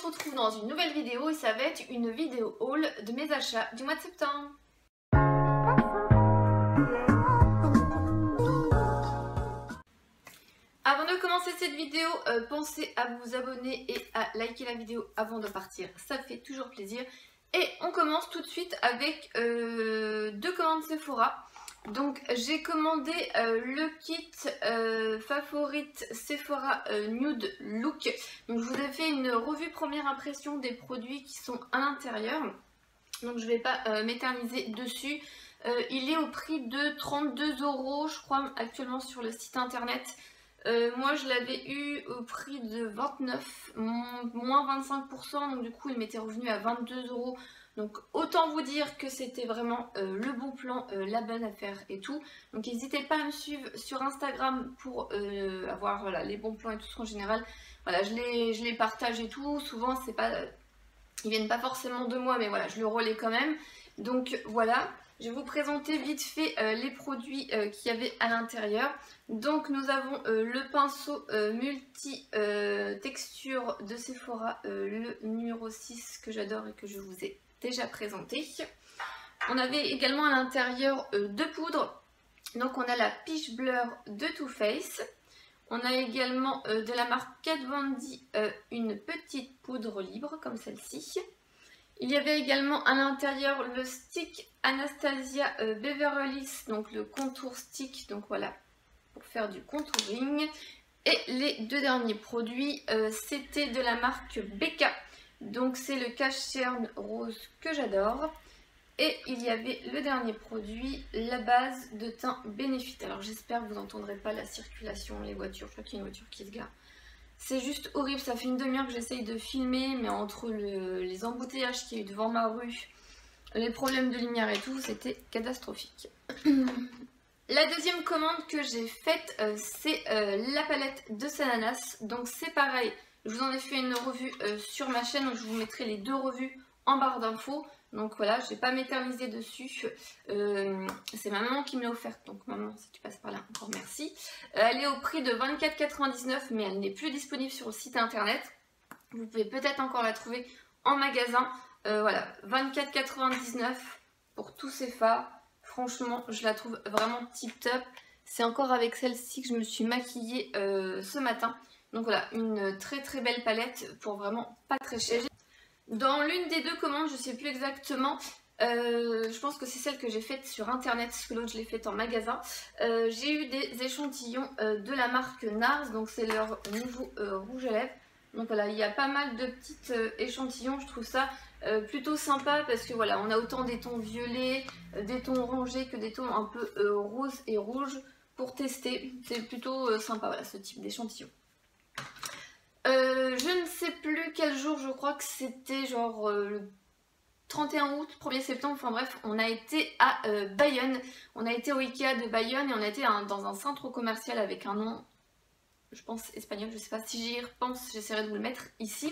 se retrouve dans une nouvelle vidéo et ça va être une vidéo haul de mes achats du mois de septembre. Avant de commencer cette vidéo, pensez à vous abonner et à liker la vidéo avant de partir, ça fait toujours plaisir. Et on commence tout de suite avec deux commandes Sephora. Donc j'ai commandé le kit Favorite Sephora Nude Look. Donc je vous ai fait une revue première impression des produits qui sont à l'intérieur. Donc je ne vais pas m'éterniser dessus. Il est au prix de 32 € je crois actuellement sur le site internet. Moi je l'avais eu au prix de 29, moins 25%, donc du coup il m'était revenu à 22 €. Donc autant vous dire que c'était vraiment le bon plan, la bonne affaire et tout. Donc n'hésitez pas à me suivre sur Instagram pour avoir voilà, les bons plans et tout en général. Voilà, je les partage et tout. Souvent c'est pas, ils viennent pas forcément de moi, mais voilà, je le relais quand même. Donc voilà. Je vais vous présenter vite fait les produits qu'il y avait à l'intérieur. Donc nous avons le pinceau multi texture de Sephora, le numéro 6 que j'adore et que je vous ai déjà présenté. On avait également à l'intérieur deux poudres. Donc on a la Peach Blur de Too Faced. On a également de la marque Kat Von D une petite poudre libre comme celle-ci. Il y avait également à l'intérieur le stick Anastasia Beverly Hills, donc le contour stick, donc voilà, pour faire du contouring. Et les deux derniers produits, c'était de la marque Becca, donc c'est le cache cerne rose que j'adore. Et il y avait le dernier produit, la base de teint Benefit. Alors j'espère que vous n'entendrez pas la circulation, les voitures, je crois qu'il y a une voiture qui se gare. C'est juste horrible, ça fait une demi-heure que j'essaye de filmer, mais entre les embouteillages qu'il y a eu devant ma rue, les problèmes de lumière et tout, c'était catastrophique. La deuxième commande que j'ai faite, c'est la palette de Sananas. Donc c'est pareil, je vous en ai fait une revue sur ma chaîne, donc je vous mettrai les deux revues en barre d'infos. Donc voilà, je ne vais pas m'éterniser dessus. C'est ma maman qui me l'a offerte. Donc maman, si tu passes par là, encore merci. Elle est au prix de 24,99 €, mais elle n'est plus disponible sur le site internet. Vous pouvez peut-être encore la trouver en magasin. Voilà, 24,99 € pour tous ces fards. Franchement, je la trouve vraiment tip top. C'est encore avec celle-ci que je me suis maquillée ce matin. Donc voilà, une très très belle palette pour vraiment pas très cher. Dans l'une des deux commandes, je ne sais plus exactement, je pense que c'est celle que j'ai faite sur internet, parce que l'autre je l'ai faite en magasin. J'ai eu des échantillons de la marque NARS, donc c'est leur nouveau rouge à lèvres. Donc voilà, il y a pas mal de petits échantillons, je trouve ça plutôt sympa, parce que voilà, on a autant des tons violets, des tons orangés que des tons un peu roses et rouges pour tester. C'est plutôt sympa, voilà, ce type d'échantillon. Je ne sais plus quel jour, je crois que c'était genre le 31 août, 1er septembre, enfin bref, on a été à Bayonne. On a été au Ikea de Bayonne et on a été dans un centre commercial avec un nom, je pense espagnol, je sais pas, si j'y repense, j'essaierai de vous le mettre ici.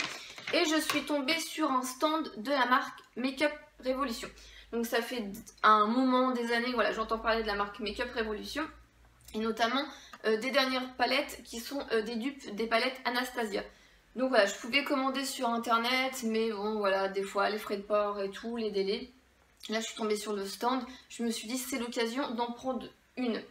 Et je suis tombée sur un stand de la marque Make-up Revolution. Donc ça fait un moment, des années, voilà, j'entends parler de la marque Make-up Revolution. Et notamment des dernières palettes qui sont des dupes des palettes Anastasia. Donc voilà, je pouvais commander sur internet, mais bon voilà, des fois les frais de port et tout, les délais. Là je suis tombée sur le stand, je me suis dit c'est l'occasion d'en prendre une.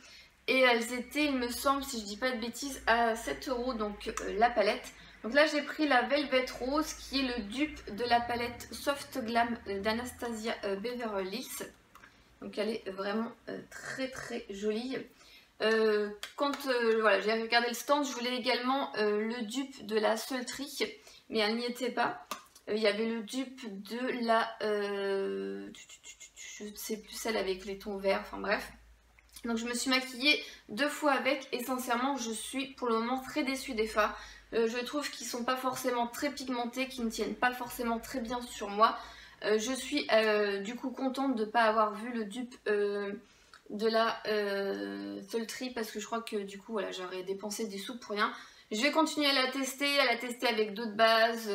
Et elles étaient, il me semble, si je dis pas de bêtises, à 7 € donc la palette. Donc là j'ai pris la Velvet Rose qui est le dupe de la palette Soft Glam d'Anastasia Beverly Hills. Donc elle est vraiment très très jolie. Quand voilà, j'ai regardé le stand, je voulais également le dupe de la Sultry, mais elle n'y était pas. Il y avait le dupe de la je ne sais plus, celle avec les tons verts, enfin bref. Donc je me suis maquillée deux fois avec et sincèrement je suis pour le moment très déçue des fards. Je trouve qu'ils sont pas forcément très pigmentés, qu'ils ne tiennent pas forcément très bien sur moi. Je suis du coup contente de ne pas avoir vu le dupe de la Sultry, parce que je crois que du coup voilà, j'aurais dépensé des sous pour rien. Je vais continuer à la tester avec d'autres bases,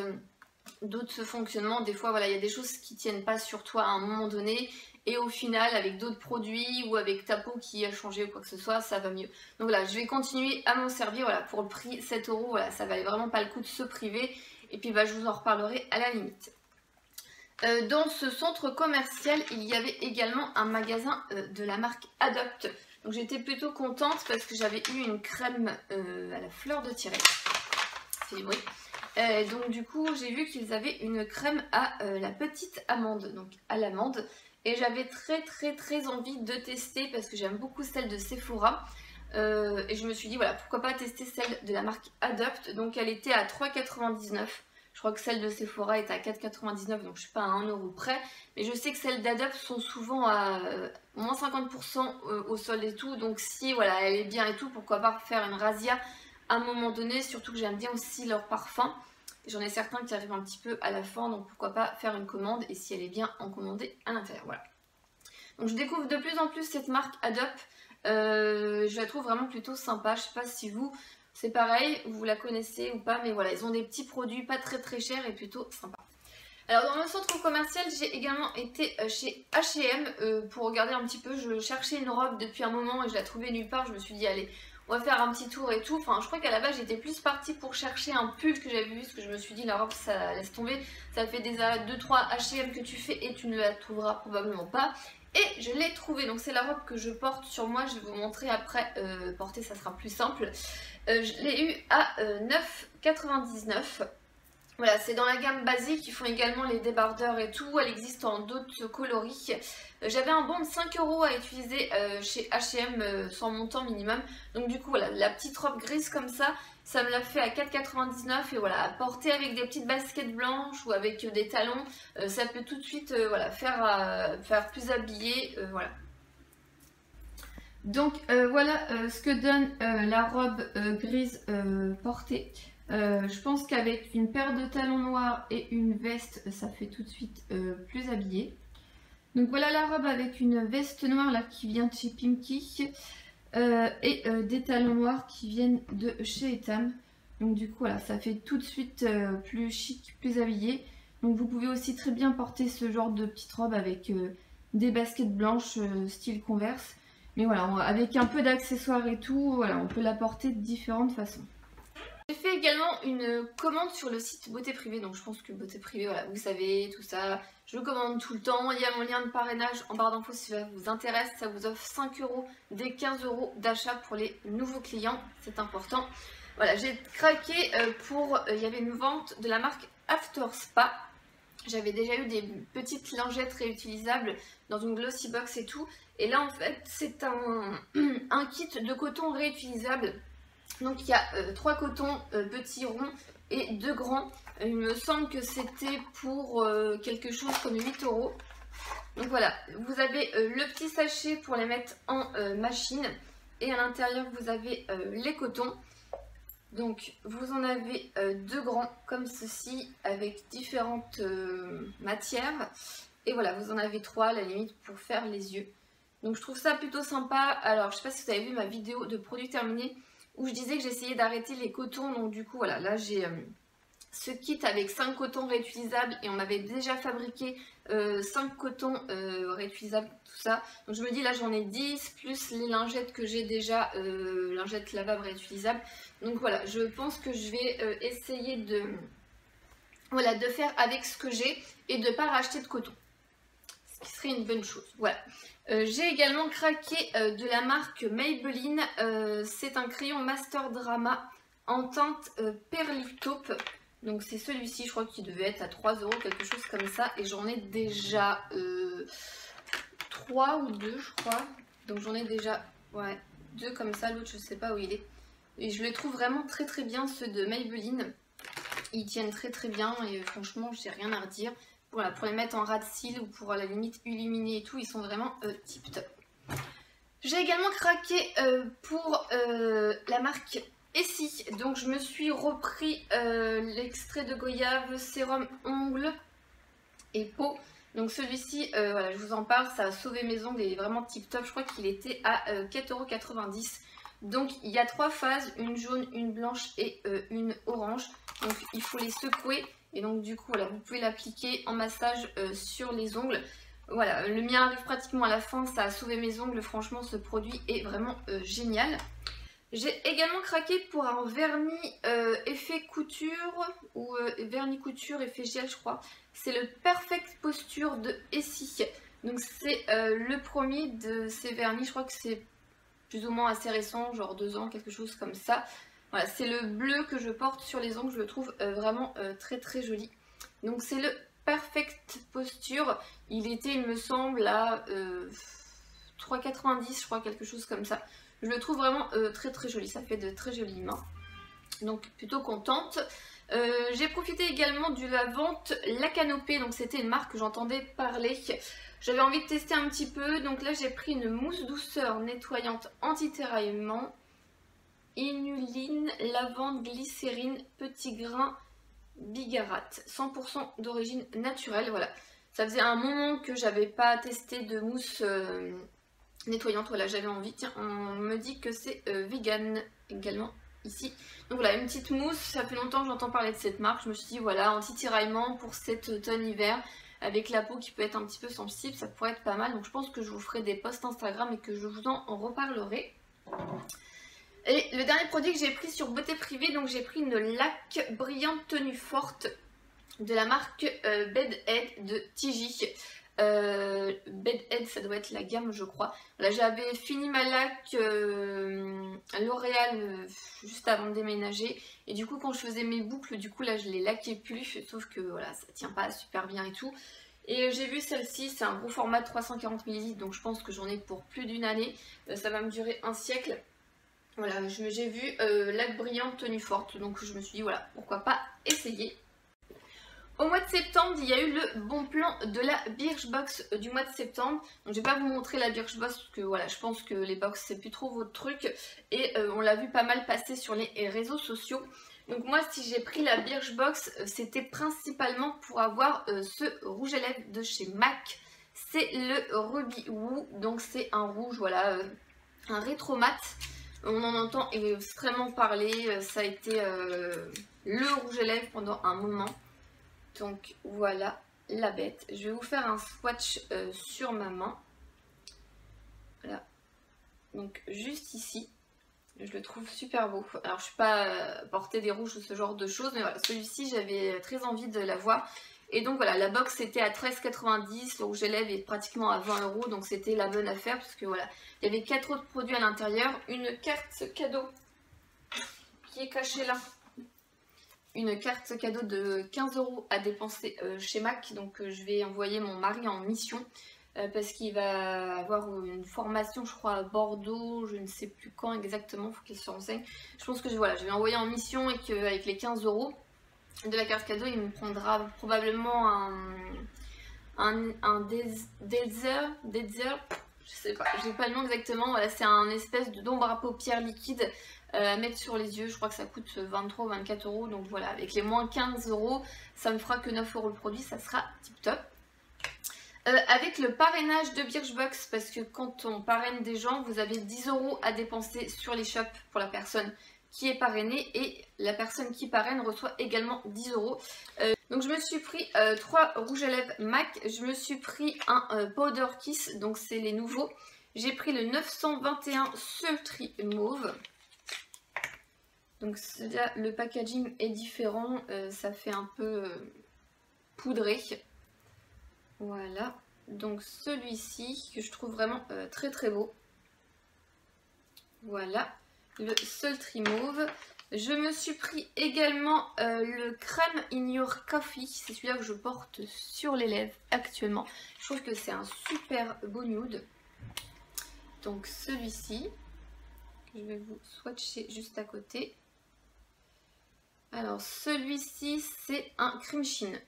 d'autres fonctionnements. Des fois voilà, il y a des choses qui tiennent pas sur toi à un moment donné et au final avec d'autres produits ou avec ta peau qui a changé ou quoi que ce soit, ça va mieux. Donc voilà, je vais continuer à m'en servir, voilà, pour le prix 7 €, voilà, ça valait vraiment pas le coup de se priver. et puis bah, je vous en reparlerai à la limite. Dans ce centre commercial, il y avait également un magasin de la marque Adopt. Donc j'étais plutôt contente parce que j'avais eu une crème à la fleur de Tiret. C'est du bruit. Donc du coup j'ai vu qu'ils avaient une crème à la petite amande, donc à l'amande. Et j'avais très envie de tester parce que j'aime beaucoup celle de Sephora. Et je me suis dit voilà, pourquoi pas tester celle de la marque Adopt. Donc elle était à 3,99 €. Je crois que celle de Sephora est à 4,99 €, donc je suis pas à 1 € près. Mais je sais que celles d'Adopt sont souvent à moins 50% au solde et tout. Donc si voilà, elle est bien et tout, pourquoi pas faire une razzia à un moment donné. Surtout que j'aime bien aussi leur parfum. J'en ai certains qui arrivent un petit peu à la fin, donc pourquoi pas faire une commande. Et si elle est bien encommandée à l'intérieur, voilà. Donc je découvre de plus en plus cette marque Adopt. Je la trouve vraiment plutôt sympa. Je sais pas si vous... c'est pareil, vous la connaissez ou pas, mais voilà, ils ont des petits produits pas très chers et plutôt sympas. Alors dans le centre commercial, j'ai également été chez H&M pour regarder un petit peu. Je cherchais une robe depuis un moment et je la trouvais nulle part. Je me suis dit allez, on va faire un petit tour et tout. Enfin, je crois qu'à la base j'étais plus partie pour chercher un pull que j'avais vu, parce que je me suis dit la robe ça laisse tomber. Ça fait déjà 2-3 H&M que tu fais et tu ne la trouveras probablement pas. Et je l'ai trouvée, donc c'est la robe que je porte sur moi. Je vais vous montrer après, porter ça sera plus simple. Je l'ai eu à 9,99 €. Voilà, c'est dans la gamme basique, ils font également les débardeurs et tout, elle existe en d'autres coloris. J'avais un bon de 5 € à utiliser chez H&M sans montant minimum. Donc du coup, voilà, la petite robe grise comme ça me l'a fait à 4,99 € et voilà, à porter avec des petites baskets blanches ou avec des talons, ça peut tout de suite voilà, faire plus habillé, voilà. Donc voilà ce que donne la robe grise portée. Je pense qu'avec une paire de talons noirs et une veste, ça fait tout de suite plus habillé. Donc voilà la robe avec une veste noire là qui vient de chez Pimkie et des talons noirs qui viennent de chez Etam. Donc du coup voilà, ça fait tout de suite plus chic, plus habillé. Donc vous pouvez aussi très bien porter ce genre de petite robe avec des baskets blanches style Converse. Mais voilà, avec un peu d'accessoires et tout, voilà, on peut la porter de différentes façons. J'ai fait également une commande sur le site Beauté Privée, donc je pense que Beauté Privée, voilà, vous savez, tout ça, je commande tout le temps. Il y a mon lien de parrainage en barre d'infos si ça vous intéresse, ça vous offre 5 € des 15 € d'achat pour les nouveaux clients, c'est important. Voilà, j'ai craqué pour, il y avait une vente de la marque After Spa. J'avais déjà eu des petites lingettes réutilisables dans une glossy box et tout. Et là en fait c'est un kit de coton réutilisable. Donc il y a 3 cotons petits ronds et 2 grands. Il me semble que c'était pour quelque chose comme 8 €. Donc voilà, vous avez le petit sachet pour les mettre en machine. Et à l'intérieur vous avez les cotons. Donc vous en avez 2 grands comme ceci avec différentes matières. Et voilà, vous en avez 3 à la limite pour faire les yeux. Donc je trouve ça plutôt sympa. Alors je sais pas si vous avez vu ma vidéo de produits terminés où je disais que j'essayais d'arrêter les cotons. Donc du coup voilà, là j'ai ce kit avec 5 cotons réutilisables et on m'avait déjà fabriqué 5 cotons réutilisables, tout ça. Donc je me dis là j'en ai 10 plus les lingettes que j'ai déjà, lingettes lavables réutilisables. Donc voilà, je pense que je vais essayer de, voilà, de faire avec ce que j'ai et de ne pas racheter de coton. Ce qui serait une bonne chose, voilà. J'ai également craqué de la marque Maybelline. C'est un crayon Master Drama en teinte Perlitaupe. Donc c'est celui-ci, je crois qu'il devait être à 3 €, quelque chose comme ça. Et j'en ai déjà 3 ou 2 je crois. Donc j'en ai déjà 2 comme ça, l'autre je sais pas où il est. Et je les trouve vraiment très bien ceux de Maybelline. Ils tiennent très bien et franchement j'ai rien à redire. Voilà, pour les mettre en ras de cils ou pour à la limite illuminer et tout, ils sont vraiment tip top. J'ai également craqué pour la marque Essie. Donc je me suis repris l'extrait de goyave, sérum ongles et peau. Donc celui-ci, voilà, je vous en parle, ça a sauvé mes ongles et il est vraiment tip top. Je crois qu'il était à 4,90 €. Donc il y a 3 phases, une jaune, une blanche et une orange. Donc il faut les secouer. Et donc du coup voilà, vous pouvez l'appliquer en massage sur les ongles. Voilà, le mien arrive pratiquement à la fin, ça a sauvé mes ongles, franchement ce produit est vraiment génial. J'ai également craqué pour un vernis effet couture ou vernis couture effet gel je crois. C'est le Perfect Posture de Essie. Donc c'est le premier de ces vernis, je crois que c'est plus ou moins assez récent, genre 2 ans, quelque chose comme ça. Voilà, c'est le bleu que je porte sur les ongles, je le trouve vraiment très très joli. Donc c'est le Perfect Posture, il était il me semble à 3,90 je crois, quelque chose comme ça. Je le trouve vraiment très très joli, ça fait de très jolies mains. Donc plutôt contente. J'ai profité également de la vente La Canopée, donc c'était une marque que j'entendais parler. J'avais envie de tester un petit peu, donc là j'ai pris une mousse douceur nettoyante anti-tiraillement. Inuline, lavande, glycérine, petit grain, bigarate. 100% d'origine naturelle, voilà. Ça faisait un moment que j'avais pas testé de mousse nettoyante, voilà, j'avais envie. Tiens, on me dit que c'est vegan également ici. Donc voilà, une petite mousse, ça fait longtemps que j'entends parler de cette marque. Je me suis dit voilà, anti-tiraillement pour cet automne-hiver, avec la peau qui peut être un petit peu sensible, ça pourrait être pas mal. Donc je pense que je vous ferai des posts Instagram et que je vous en reparlerai. Et le dernier produit que j'ai pris sur Beauté Privée, donc j'ai pris une laque brillante tenue forte de la marque Bed Head de Tigi. Bed Head, ça doit être la gamme je crois. Là j'avais fini ma laque L'Oréal juste avant de déménager et du coup quand je faisais mes boucles, du coup là je les laquais plus, sauf que voilà ça tient pas super bien et tout. Et j'ai vu celle-ci, c'est un gros format de 340 ml, donc je pense que j'en ai pour plus d'une année, ça va me durer un siècle. Voilà, j'ai vu laque brillante tenue forte, donc je me suis dit voilà, pourquoi pas essayer. Au mois de septembre, il y a eu le bon plan de la Birchbox du mois de septembre. Donc je vais pas vous montrer la Birchbox parce que voilà, je pense que les box c'est plus trop votre truc. Et on l'a vu pas mal passer sur les réseaux sociaux. Donc moi si j'ai pris la Birchbox, c'était principalement pour avoir ce rouge à lèvres de chez MAC. C'est le Ruby Woo, donc c'est un rouge, voilà, un rétro mat. On en entend extrêmement parler, ça a été le rouge à lèvres pendant un moment. Donc voilà la bête. Je vais vous faire un swatch sur ma main. Voilà. Donc juste ici. Je le trouve super beau. Alors je ne suis pas portée des rouges ou ce genre de choses. Mais voilà, celui-ci j'avais très envie de l'avoir. Et donc voilà, la box était à 13,90. Le rouge à lèvres est pratiquement à 20 €. Donc c'était la bonne affaire. Parce que voilà, il y avait 4 autres produits à l'intérieur. Une carte cadeau qui est cachée là. Une carte cadeau de 15 € à dépenser chez MAC. Donc je vais envoyer mon mari en mission parce qu'il va avoir une formation je crois à Bordeaux, je ne sais plus quand exactement, il faut qu'il se renseigne. Je pense que voilà, je vais envoyer en mission et qu'avec les 15 € de la carte cadeau il me prendra probablement un Deezer, je sais pas, j'ai pas le nom exactement. Voilà, c'est un espèce d'ombre à paupières liquide à mettre sur les yeux. Je crois que ça coûte 23 ou 24 €. Donc voilà, avec les moins 15 €, ça me fera que 9 € le produit, ça sera tip top. Avec le parrainage de Birchbox, parce que quand on parraine des gens, vous avez 10 € à dépenser sur les shops pour la personne qui est parrainée et la personne qui parraine reçoit également 10 €. Donc je me suis pris 3 rouges à lèvres MAC, je me suis pris un Powder Kiss, donc c'est les nouveaux. J'ai pris le 921 Sultry Mauve. Donc là, le packaging est différent, ça fait un peu poudré. Voilà, donc celui-ci que je trouve vraiment très très beau. Voilà, le Sultry Mauve. Je me suis pris également le Crème in Your Coffee. C'est celui-là que je porte sur les lèvres actuellement. Je trouve que c'est un super beau nude. Donc celui-ci, je vais vous swatcher juste à côté. Alors celui-ci c'est un Cream Sheen.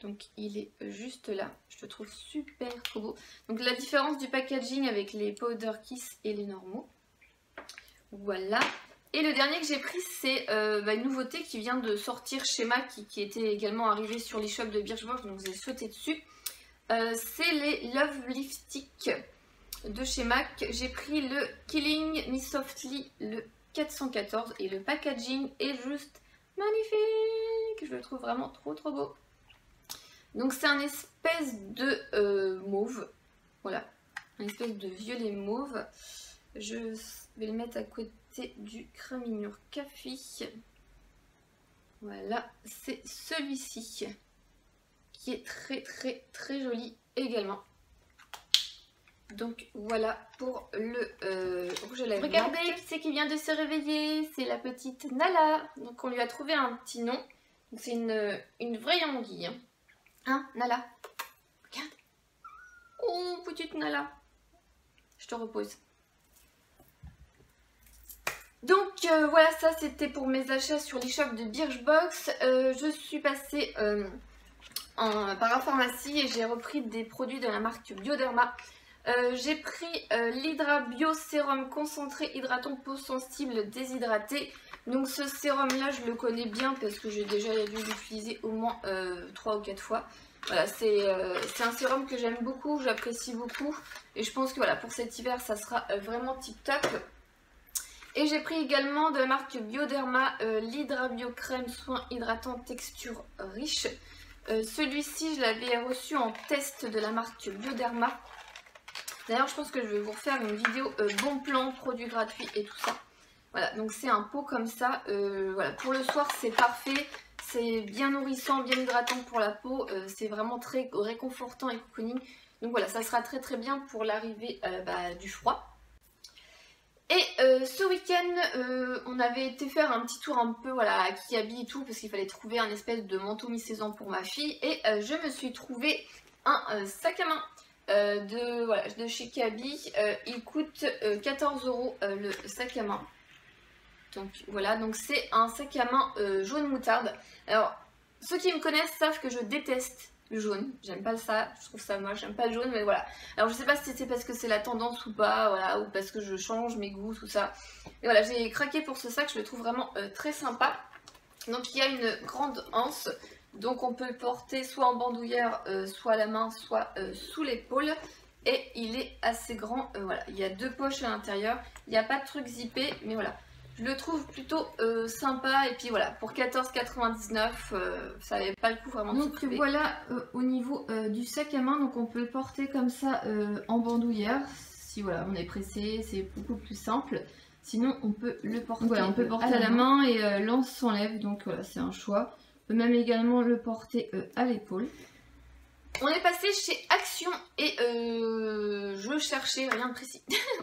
Donc il est juste là, je le trouve super beau. Donc la différence du packaging avec les Powder Kiss et les normaux. Voilà. Et le dernier que j'ai pris c'est une nouveauté qui vient de sortir chez MAC, qui était également arrivée sur les shops de Birchbox, donc vous avez sauté dessus. C'est les Love Lipstick de chez MAC. J'ai pris le Killing Me Softly, le 414, et le packaging est juste magnifique. Je le trouve vraiment trop trop beau. Donc c'est un espèce de mauve, voilà, un espèce de violet mauve. Je vais le mettre à côté c'était du Créminure Café. Voilà, c'est celui-ci qui est très joli également. Donc voilà pour le rouge à lèvres. Regardez qui c'est qui vient de se réveiller, c'est la petite Nala. Donc on lui a trouvé un petit nom. C'est une vraie anguille. Hein, Nala? Regarde. Oh, petite Nala. Je te repose. Donc voilà, ça c'était pour mes achats sur l'e-shop de Birchbox. Je suis passée par la pharmacie et j'ai repris des produits de la marque Bioderma. J'ai pris l'Hydra Bio Sérum concentré hydratant peau sensible déshydratée. Donc ce sérum là je le connais bien parce que j'ai déjà dû l'utiliser au moins 3 ou 4 fois. Voilà, c'est un sérum que j'aime beaucoup, j'apprécie beaucoup. Et je pense que voilà, pour cet hiver ça sera vraiment tip top. Et j'ai pris également de la marque Bioderma l'Hydra Bio Crème Soin Hydratant Texture Riche. Celui-ci je l'avais reçu en test de la marque Bioderma. D'ailleurs, je pense que je vais vous refaire une vidéo bon plan, produits gratuits et tout ça. Voilà, donc c'est un pot comme ça. Voilà, pour le soir, c'est parfait. C'est bien nourrissant, bien hydratant pour la peau. C'est vraiment très réconfortant et cocooning. Donc voilà, ça sera très bien pour l'arrivée du froid. Et ce week-end, on avait été faire un petit tour un peu voilà, à Kiabi et tout, parce qu'il fallait trouver un espèce de manteau mi-saison pour ma fille. Et je me suis trouvé un sac à main. De chez Kiabi, il coûte 14 € le sac à main. Donc voilà, donc c'est un sac à main jaune moutarde. Alors ceux qui me connaissent savent que je déteste le jaune, j'aime pas ça, je trouve ça moche, j'aime pas le jaune, mais voilà. Alors je sais pas si c'est parce que c'est la tendance ou pas, voilà, ou parce que je change mes goûts, tout ça. Et voilà, j'ai craqué pour ce sac, je le trouve vraiment très sympa. Donc il y a une grande anse. Donc on peut le porter soit en bandoulière, soit à la main, soit sous l'épaule. Et il est assez grand, voilà. Il y a 2 poches à l'intérieur. Il n'y a pas de truc zippé, mais voilà. Je le trouve plutôt sympa. Et puis voilà, pour 14,99 €, ça n'avait pas le coup vraiment de se priver. Voilà au niveau du sac à main. Donc on peut le porter comme ça en bandoulière. Si voilà, on est pressé, c'est beaucoup plus simple. Sinon on peut le porter, voilà, on peut porter à la main et l'anse s'enlève. Donc voilà, c'est un choix. On peut même également le porter à l'épaule. On est passé chez Action et je cherchais rien de précis.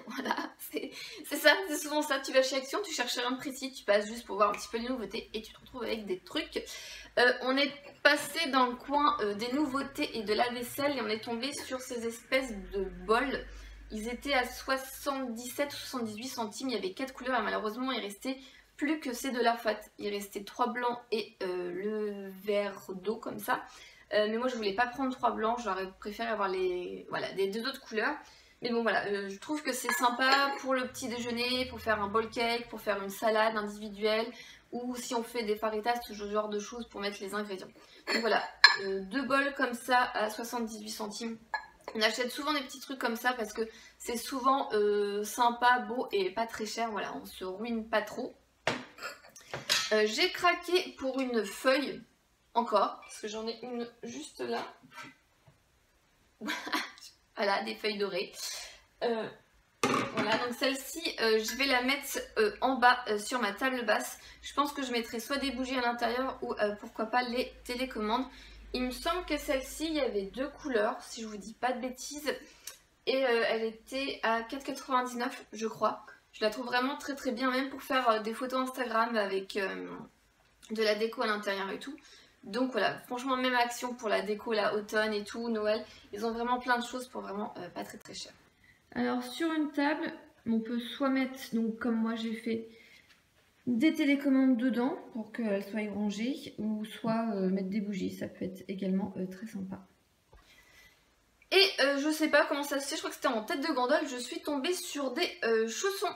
Voilà, c'est ça, c'est souvent ça. Tu vas chez Action, tu cherches rien de précis, tu passes juste pour voir un petit peu les nouveautés et tu te retrouves avec des trucs. On est passé dans le coin des nouveautés et de la vaisselle et on est tombé sur ces espèces de bols. Ils étaient à 77 ou 78 centimes, il y avait 4 couleurs et malheureusement il restait plus que ces deux-là, en fait. Il restait 3 blancs et le vert d'eau comme ça. Mais moi je voulais pas prendre 3 blancs, j'aurais préféré avoir des 2 autres couleurs. Mais bon voilà, je trouve que c'est sympa pour le petit déjeuner, pour faire un bowl cake, pour faire une salade individuelle, ou si on fait des faritas, ce genre de choses pour mettre les ingrédients. Donc voilà, 2 bols comme ça à 78 centimes. On achète souvent des petits trucs comme ça parce que c'est souvent sympa, beau et pas très cher. Voilà, on se ruine pas trop. J'ai craqué pour une feuille encore, parce que j'en ai une juste là. Voilà, des feuilles dorées. Voilà, donc celle-ci, je vais la mettre en bas sur ma table basse. Je pense que je mettrai soit des bougies à l'intérieur ou pourquoi pas les télécommandes. Il me semble que celle-ci, il y avait 2 couleurs, si je vous dis pas de bêtises. Et elle était à 4,99 € je crois. Je la trouve vraiment très bien, même pour faire des photos Instagram avec de la déco à l'intérieur et tout. Donc voilà, franchement même Action pour la déco, la automne et tout, Noël, ils ont vraiment plein de choses pour vraiment pas très cher. Alors sur une table, on peut soit mettre, donc comme moi j'ai fait, des télécommandes dedans pour qu'elles soient rangées, ou soit mettre des bougies, ça peut être également très sympa. Et je sais pas comment ça se fait, je crois que c'était en tête de gondole, je suis tombée sur des chaussons.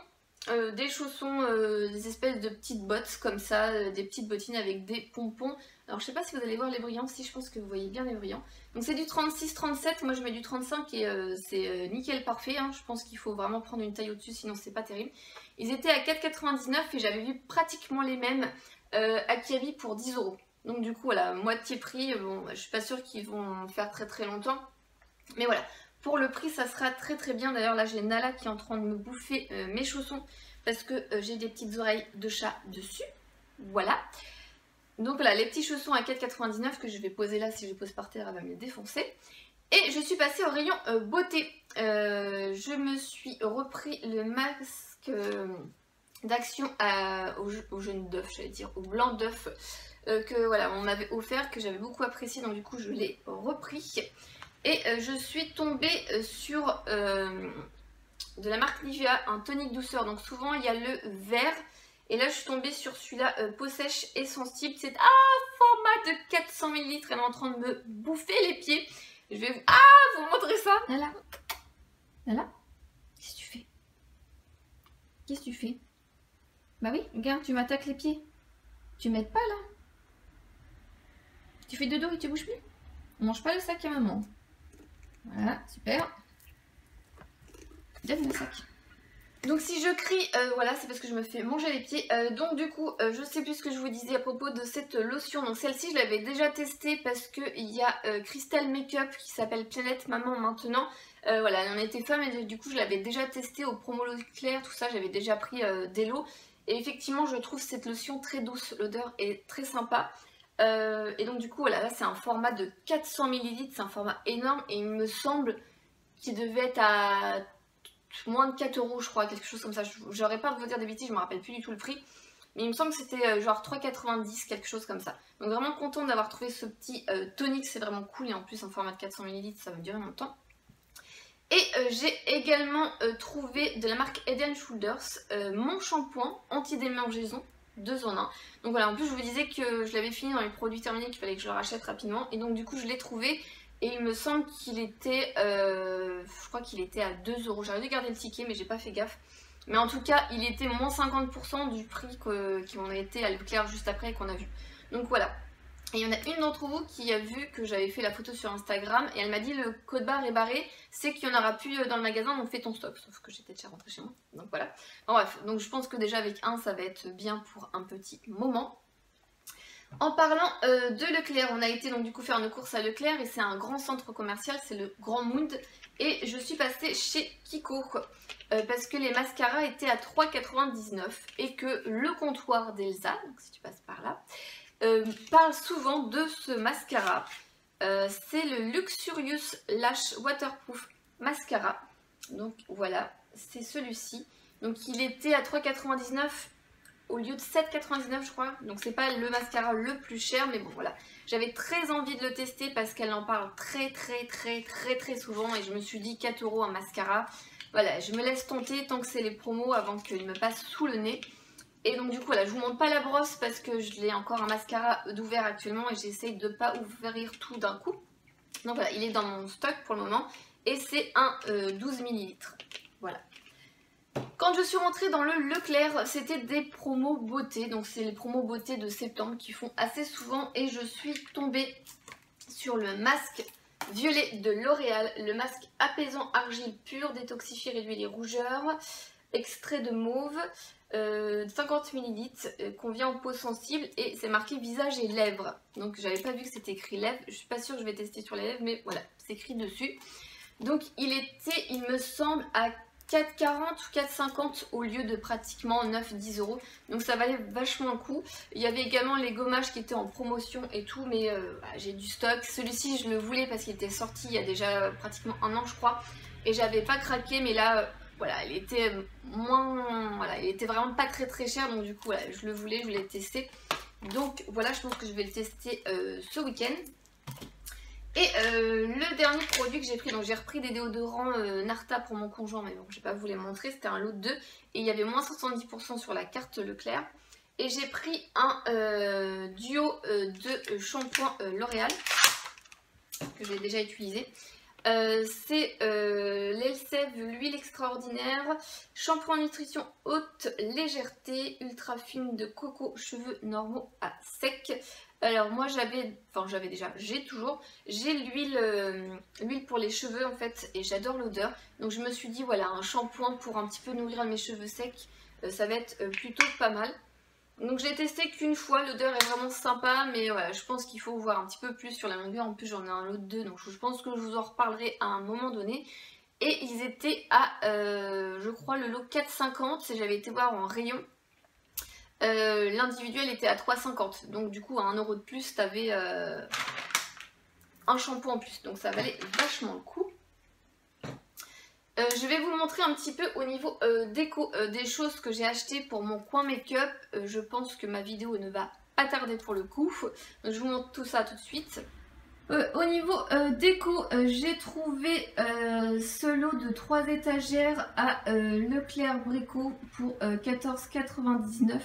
Des espèces de petites bottes comme ça, des petites bottines avec des pompons. Alors je sais pas si vous allez voir les brillants, si je pense que vous voyez bien les brillants. Donc c'est du 36-37, moi je mets du 35 et c'est nickel parfait. Hein. Je pense qu'il faut vraiment prendre une taille au-dessus, sinon c'est pas terrible. Ils étaient à 4,99 € et j'avais vu pratiquement les mêmes à Kiabi pour 10 €. Donc du coup voilà, moitié prix, bon je suis pas sûre qu'ils vont faire très longtemps. Mais voilà, pour le prix ça sera très bien. D'ailleurs là j'ai Nala qui est en train de me bouffer mes chaussons parce que j'ai des petites oreilles de chat dessus. Voilà. Donc voilà, les petits chaussons à 4,99 que je vais poser là. Si je les pose par terre, elle va me les défoncer. Et je suis passée au rayon beauté. Je me suis repris le masque d'Action au jaune d'œuf, j'allais dire, au blanc d'œuf, que voilà, on m'avait offert, que j'avais beaucoup apprécié, donc du coup je l'ai repris. Et je suis tombée sur de la marque Nivea, un tonique douceur. Donc souvent il y a le vert, et là je suis tombée sur celui-là, peau sèche et sensible. C'est un format de 400 ml, elle est en train de me bouffer les pieds. Je vais vous montrer ça. Là. Là. Qu'est-ce que tu fais? Qu'est-ce que tu fais? Bah oui, regarde, tu m'attaques les pieds. Tu m'aides pas là. Tu fais dodo et tu bouges plus. On mange pas le sac à maman. Voilà, super. Donne le sac. Donc si je crie, voilà, c'est parce que je me fais manger les pieds. Donc du coup, je sais plus ce que je vous disais à propos de cette lotion. Donc celle-ci, je l'avais déjà testée parce qu'il y a Crystal Makeup qui s'appelle Planète Maman maintenant. Voilà, elle en était fan et du coup, je l'avais déjà testée au promo Leclerc, tout ça. J'avais déjà pris des lots. Et effectivement, je trouve cette lotion très douce. L'odeur est très sympa. Et donc du coup, voilà, là c'est un format de 400 ml. C'est un format énorme et il me semble qu'il devait être à moins de 4 € je crois, quelque chose comme ça. J'aurais pas de vous dire des bêtises, je me rappelle plus du tout le prix, mais il me semble que c'était genre 3,90, quelque chose comme ça. Donc vraiment contente d'avoir trouvé ce petit tonique, c'est vraiment cool, et en plus en format de 400 ml, ça va durer longtemps. Et j'ai également trouvé de la marque Head & Shoulders mon shampoing anti-démangeaison 2 en 1. Donc voilà, en plus je vous disais que je l'avais fini dans les produits terminés, qu'il fallait que je le rachète rapidement, et donc du coup je l'ai trouvé. Et il me semble qu'il était, je crois qu'il était à 2 €. J'aurais dû garder le ticket mais j'ai pas fait gaffe. Mais en tout cas, il était moins 50% du prix qu'on a été à Leclerc juste après et qu'on a vu. Donc voilà. Et il y en a une d'entre vous qui a vu que j'avais fait la photo sur Instagram et elle m'a dit le code barre est barré, c'est qu'il n'y en aura plus dans le magasin, donc fais ton stock. Sauf que j'étais déjà rentrée chez moi. Donc voilà. Bon, bref, donc je pense que déjà avec un, ça va être bien pour un petit moment. En parlant de Leclerc, on a été donc du coup faire une course à Leclerc et c'est un grand centre commercial, c'est le Grand Mound. Et je suis passée chez Kiko parce que les mascaras étaient à 3,99 € et que le comptoir d'Elsa, donc si tu passes par là, parle souvent de ce mascara. C'est le Luxurious Lash Waterproof Mascara. Donc voilà, c'est celui-ci. Donc il était à 3,99 € au lieu de 7,99 je crois, donc c'est pas le mascara le plus cher, mais bon voilà. J'avais très envie de le tester parce qu'elle en parle très souvent et je me suis dit 4 € un mascara. Voilà, je me laisse tenter tant que c'est les promos avant qu'il me passe sous le nez. Et donc du coup voilà, je vous montre pas la brosse parce que je l'ai encore un mascara d'ouvert actuellement et j'essaye de pas ouvrir tout d'un coup. Donc voilà, il est dans mon stock pour le moment et c'est un 12 ml. Voilà. Quand je suis rentrée dans le Leclerc, c'était des promos beauté, donc c'est les promos beauté de septembre qui font assez souvent et je suis tombée sur le masque violet de L'Oréal, le masque apaisant argile pur, détoxifie, réduit les rougeurs, extrait de mauve, 50 ml, convient aux peaux sensibles et c'est marqué visage et lèvres. Donc j'avais pas vu que c'était écrit lèvres, je suis pas sûre que je vais tester sur les lèvres mais voilà, c'est écrit dessus. Donc il était, il me semble, à 4,40 ou 4,50 au lieu de pratiquement 9-10 €. Donc ça valait vachement le coup. Il y avait également les gommages qui étaient en promotion et tout, mais j'ai du stock. Celui-ci je le voulais parce qu'il était sorti il y a déjà pratiquement un an je crois. Et j'avais pas craqué, mais là voilà, il était moins. Voilà, il était vraiment pas très cher. Donc du coup voilà, je le voulais, je l'ai testé. Donc voilà, je pense que je vais le tester ce week-end. Et le dernier produit que j'ai pris, donc j'ai repris des déodorants Narta pour mon conjoint, mais bon, je vais pas vous les montrer, c'était un lot de 2. Et il y avait moins 70% sur la carte Leclerc. Et j'ai pris un duo de shampoing L'Oréal, que j'ai déjà utilisé. C'est l'Elseve, l'huile extraordinaire, shampoing nutrition haute légèreté, ultra fine de coco, cheveux normaux à sec. Alors moi j'ai l'huile pour les cheveux en fait et j'adore l'odeur. Donc je me suis dit voilà, un shampoing pour un petit peu nourrir mes cheveux secs, ça va être plutôt pas mal. Donc j'ai testé qu'une fois, l'odeur est vraiment sympa, mais voilà, je pense qu'il faut voir un petit peu plus sur la longueur. En plus j'en ai un lot de 2, donc je pense que je vous en reparlerai à un moment donné. Et ils étaient à, je crois, le lot 4,50. J'avais été voir en rayon. L'individuel était à 3,50. Donc du coup, à 1 € de plus, t'avais un shampoing en plus. Donc ça valait vachement le coup. Je vais vous montrer un petit peu au niveau déco des choses que j'ai achetées pour mon coin make-up. Je pense que ma vidéo ne va pas tarder pour le coup. Donc je vous montre tout ça tout de suite. Au niveau déco, j'ai trouvé ce lot de 3 étagères à Leclerc Brico pour 14,99 €.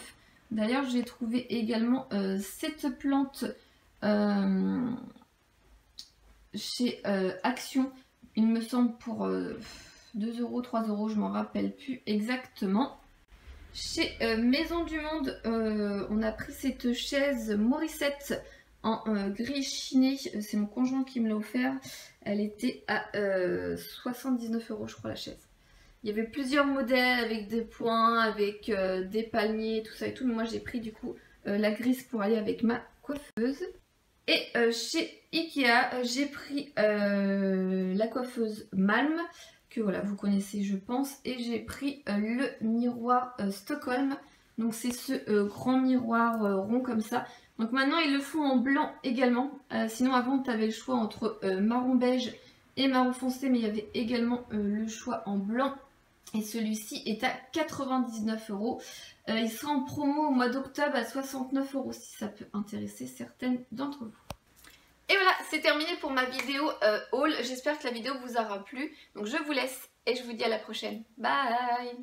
D'ailleurs, j'ai trouvé également cette plante chez Action, il me semble pour 2 €, 3 €, je m'en rappelle plus exactement. Chez Maison du Monde, on a pris cette chaise Morissette en gris chiné. C'est mon conjoint qui me l'a offert. Elle était à 79 € je crois la chaise. Il y avait plusieurs modèles avec des points, avec des palmiers, tout ça et tout. Mais moi j'ai pris du coup la grise pour aller avec ma coiffeuse. Et chez Ikea, j'ai pris la coiffeuse Malm, que voilà, vous connaissez je pense. Et j'ai pris le miroir Stockholm. Donc c'est ce grand miroir rond comme ça. Donc maintenant ils le font en blanc également. Sinon avant tu avais le choix entre marron beige et marron foncé. Mais il y avait également le choix en blanc. Et celui-ci est à 99 €. Il sera en promo au mois d'octobre à 69 € si ça peut intéresser certaines d'entre vous. Et voilà, c'est terminé pour ma vidéo haul. J'espère que la vidéo vous aura plu. Donc je vous laisse et je vous dis à la prochaine. Bye!